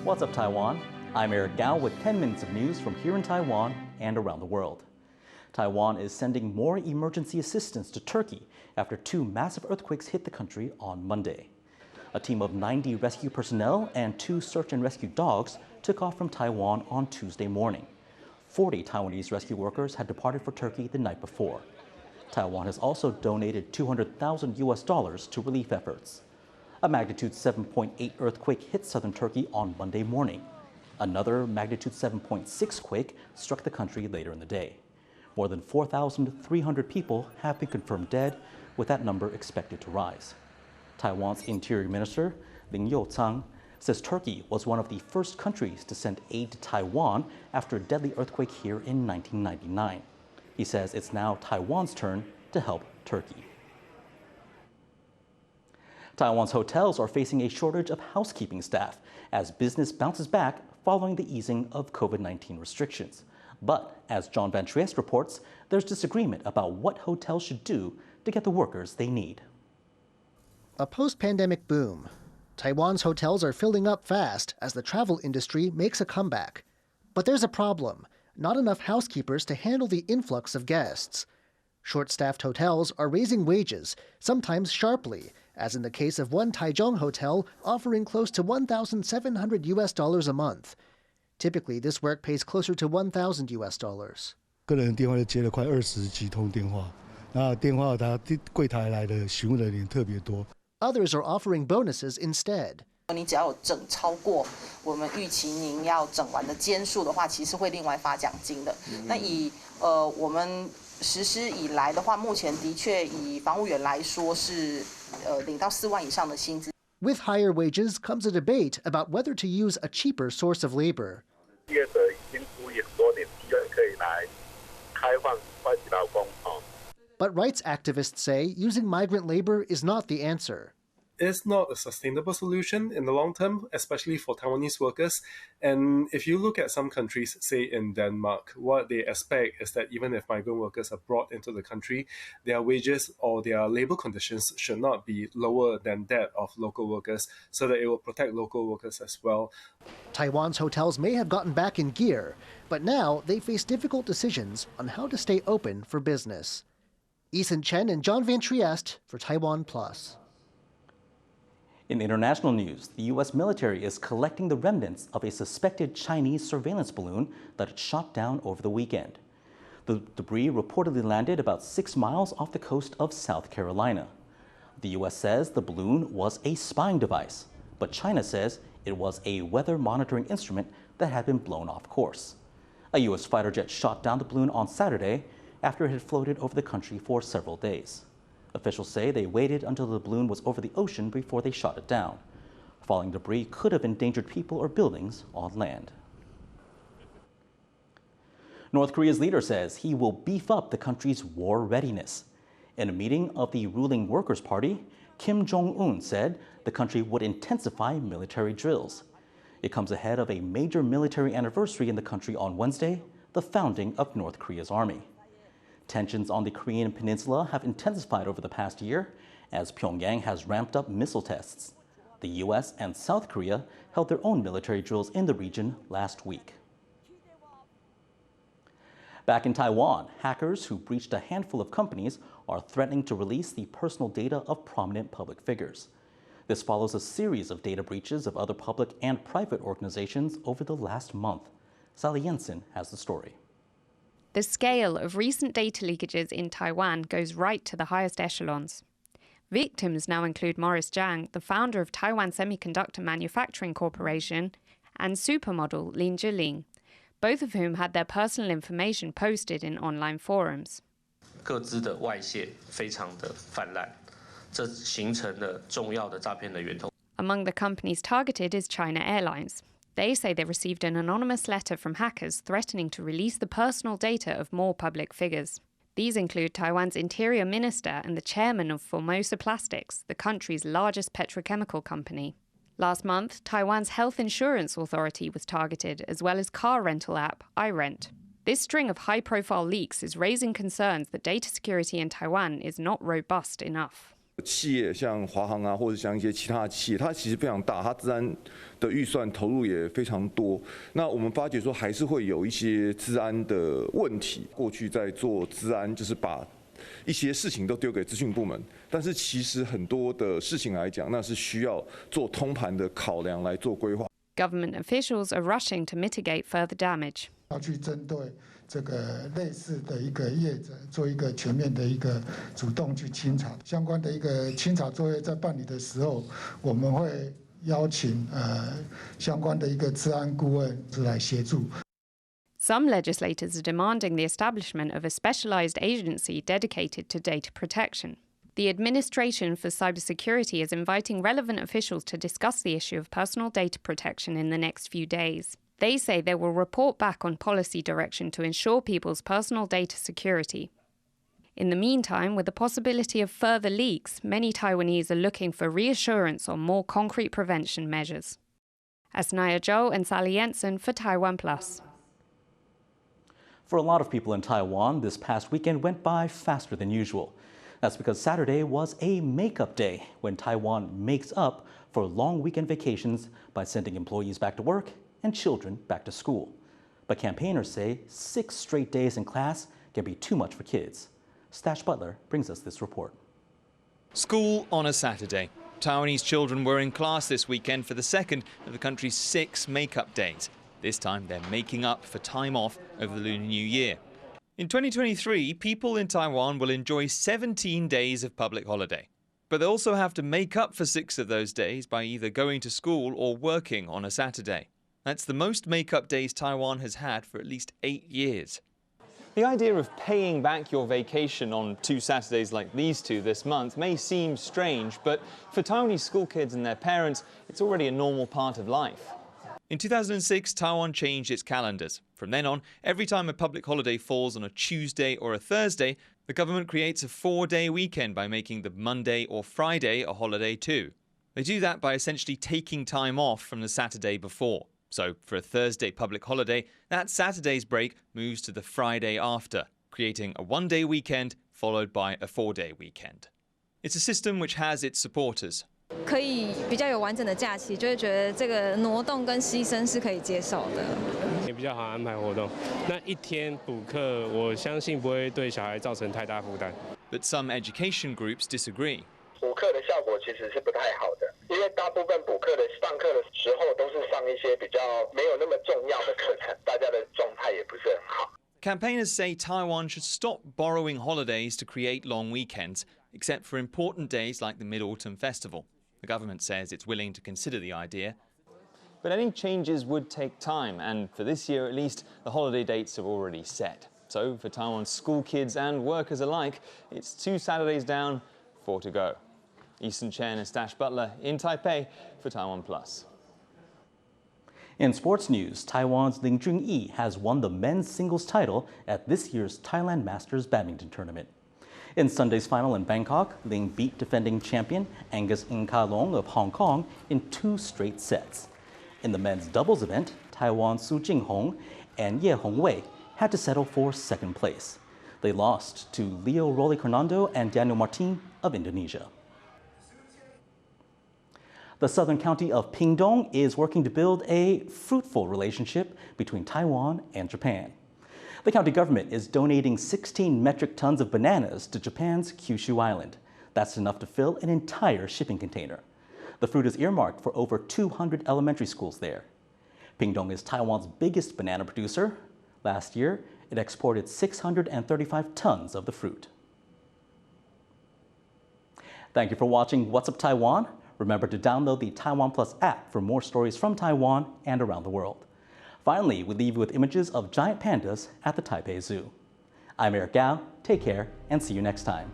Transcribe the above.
What's up, Taiwan? I'm Eric Gao with 10 minutes of news from here in Taiwan and around the world. Taiwan is sending more emergency assistance to Turkey after 2 massive earthquakes hit the country on Monday. A team of 90 rescue personnel and 2 search and rescue dogs took off from Taiwan on Tuesday morning. 40 Taiwanese rescue workers had departed for Turkey the night before. Taiwan has also donated $200,000 to relief efforts. A magnitude 7.8 earthquake hit southern Turkey on Monday morning. Another magnitude 7.6 quake struck the country later in the day. More than 4,300 people have been confirmed dead, with that number expected to rise. Taiwan's Interior Minister, Lin Youcang, says Turkey was one of the first countries to send aid to Taiwan after a deadly earthquake here in 1999. He says it's now Taiwan's turn to help Turkey. Taiwan's hotels are facing a shortage of housekeeping staff as business bounces back following the easing of COVID-19 restrictions. But as John Van Trieste reports, there's disagreement about what hotels should do to get the workers they need. A post-pandemic boom. Taiwan's hotels are filling up fast as the travel industry makes a comeback. But there's a problem. Not enough housekeepers to handle the influx of guests. Short-staffed hotels are raising wages, sometimes sharply, as in the case of one Taichung hotel offering close to $1,700 a month. Typically, this work pays closer to $1,000. 个人电话就接了快20几通电话，那电话他柜台来的询问的人特别多。 Others are offering bonuses instead. 你只要有整超过我们预期您要整完的间数的话，其实会另外发奖金的。那以我们实施以来的话，目前的确以房务员来说是领到4万以上的薪资。 With higher wages comes a debate about whether to use a cheaper source of labor. 业者已经处理很多年，希望可以来开放外籍劳工。 But rights activists say using migrant labor is not the answer. It's not a sustainable solution in the long term, especially for Taiwanese workers. And if you look at some countries, say in Denmark, what they expect is that even if migrant workers are brought into the country, their wages or their labor conditions should not be lower than that of local workers, so that it will protect local workers as well. Taiwan's hotels may have gotten back in gear, but now they face difficult decisions on how to stay open for business. Ethan Chen and John Van Trieste for TaiwanPlus. In international news, the U.S. military is collecting the remnants of a suspected Chinese surveillance balloon that it shot down over the weekend. The debris reportedly landed about 6 miles off the coast of South Carolina. The U.S. says the balloon was a spying device, but China says it was a weather monitoring instrument that had been blown off course. A U.S. fighter jet shot down the balloon on Saturday after it had floated over the country for several days. Officials say they waited until the balloon was over the ocean before they shot it down. Falling debris could have endangered people or buildings on land. North Korea's leader says he will beef up the country's war readiness. In a meeting of the ruling Workers' Party, Kim Jong-un said the country would intensify military drills. It comes ahead of a major military anniversary in the country on Wednesday, the founding of North Korea's army. Tensions on the Korean peninsula have intensified over the past year as Pyongyang has ramped up missile tests. The U.S. and South Korea held their own military drills in the region last week. Back in Taiwan, hackers who breached a handful of companies are threatening to release the personal data of prominent public figures. This follows a series of data breaches of other public and private organizations over the last month. Sally Jensen has the story. The scale of recent data leakages in Taiwan goes right to the highest echelons. Victims now include Morris Zhang, the founder of Taiwan Semiconductor Manufacturing Corporation, and supermodel Lin Zhiling, both of whom had their personal information posted in online forums. 各自的外泄非常的泛滥，这形成了重要的诈骗的源头。 Among the companies targeted is China Airlines. They say they received an anonymous letter from hackers threatening to release the personal data of more public figures. These include Taiwan's interior minister and the chairman of Formosa Plastics, the country's largest petrochemical company. Last month, Taiwan's health insurance authority was targeted, as well as car rental app iRent. This string of high-profile leaks is raising concerns that data security in Taiwan is not robust enough. 企业像华航啊，或者像一些其他的企业，它其实非常大，它治安的预算投入也非常多。那我们发觉说，还是会有一些治安的问题。过去在做治安，就是把一些事情都丢给资讯部门，但是其实很多的事情来讲，那是需要做通盘的考量来做规划。Government officials are rushing to mitigate further damage. 要去针对这个类似的一个业者做一个全面的一个主动去清查，相关的一个清查作业在办理的时候，我们会邀请相关的一个治安顾问来协助。Some legislators are demanding the establishment of a specialized agency dedicated to data protection. The Administration for Cybersecurity is inviting relevant officials to discuss the issue of personal data protection in the next few days. They say they will report back on policy direction to ensure people's personal data security. In the meantime, with the possibility of further leaks, many Taiwanese are looking for reassurance on more concrete prevention measures. Asnaya Zhou and Sally Jensen for TaiwanPlus. For a lot of people in Taiwan, this past weekend went by faster than usual. That's because Saturday was a makeup day, when Taiwan makes up for long weekend vacations by sending employees back to work and children back to school. But campaigners say 6 straight days in class can be too much for kids. Stash Butler brings us this report. School on a Saturday. Taiwanese children were in class this weekend for the second of the country's 6 makeup days. This time they're making up for time off over the Lunar New Year. In 2023, people in Taiwan will enjoy 17 days of public holiday. But they also have to make up for 6 of those days by either going to school or working on a Saturday. That's the most make-up days Taiwan has had for at least 8 years. The idea of paying back your vacation on 2 Saturdays like these 2 this month may seem strange, but for Taiwanese school kids and their parents, it's already a normal part of life. In 2006, Taiwan changed its calendars. From then on, every time a public holiday falls on a Tuesday or a Thursday, the government creates a 4-day weekend by making the Monday or Friday a holiday too. They do that by essentially taking time off from the Saturday before. So, for a Thursday public holiday, that Saturday's break moves to the Friday after, creating a 1-day weekend followed by a 4-day weekend. It's a system which has its supporters. 可以比较有完整的假期，就会觉得这个挪动跟牺牲是可以接受的。也比较好安排活动。那一天补课，我相信不会对小孩造成太大负担。But some education groups disagree. 补课的效果其实是不太好的，因为大部分补课的上课的时候都是上一些比较没有那么重要的课程，大家的状态也不是很好。Campaigners say Taiwan should stop borrowing holidays to create long weekends, except for important days like the Mid-Autumn Festival. The government says it's willing to consider the idea. But any changes would take time, and for this year at least, the holiday dates are already set. So for Taiwan's school kids and workers alike, it's 2 Saturdays down, 4 to go. Easton Chen and Stash Butler in Taipei for TaiwanPlus. In sports news, Taiwan's Ling Junyi has won the men's singles title at this year's Thailand Masters Badminton tournament. In Sunday's final in Bangkok, Ling beat defending champion Angus Ng-Ka-Long of Hong Kong in 2 straight sets. In the men's doubles event, Taiwan's Su Jinghong and Ye Hongwei had to settle for 2nd place. They lost to Leo Rolly-Fernando and Daniel Martin of Indonesia. The southern county of Pingtung is working to build a fruitful relationship between Taiwan and Japan. The county government is donating 16 metric tons of bananas to Japan's Kyushu Island. That's enough to fill an entire shipping container. The fruit is earmarked for over 200 elementary schools there. Pingtung is Taiwan's biggest banana producer. Last year, it exported 635 tons of the fruit. Thank you for watching What's Up Taiwan. Remember to download the TaiwanPlus app for more stories from Taiwan and around the world. Finally, we leave you with images of giant pandas at the Taipei Zoo. I'm Eric Gao. Take care and see you next time.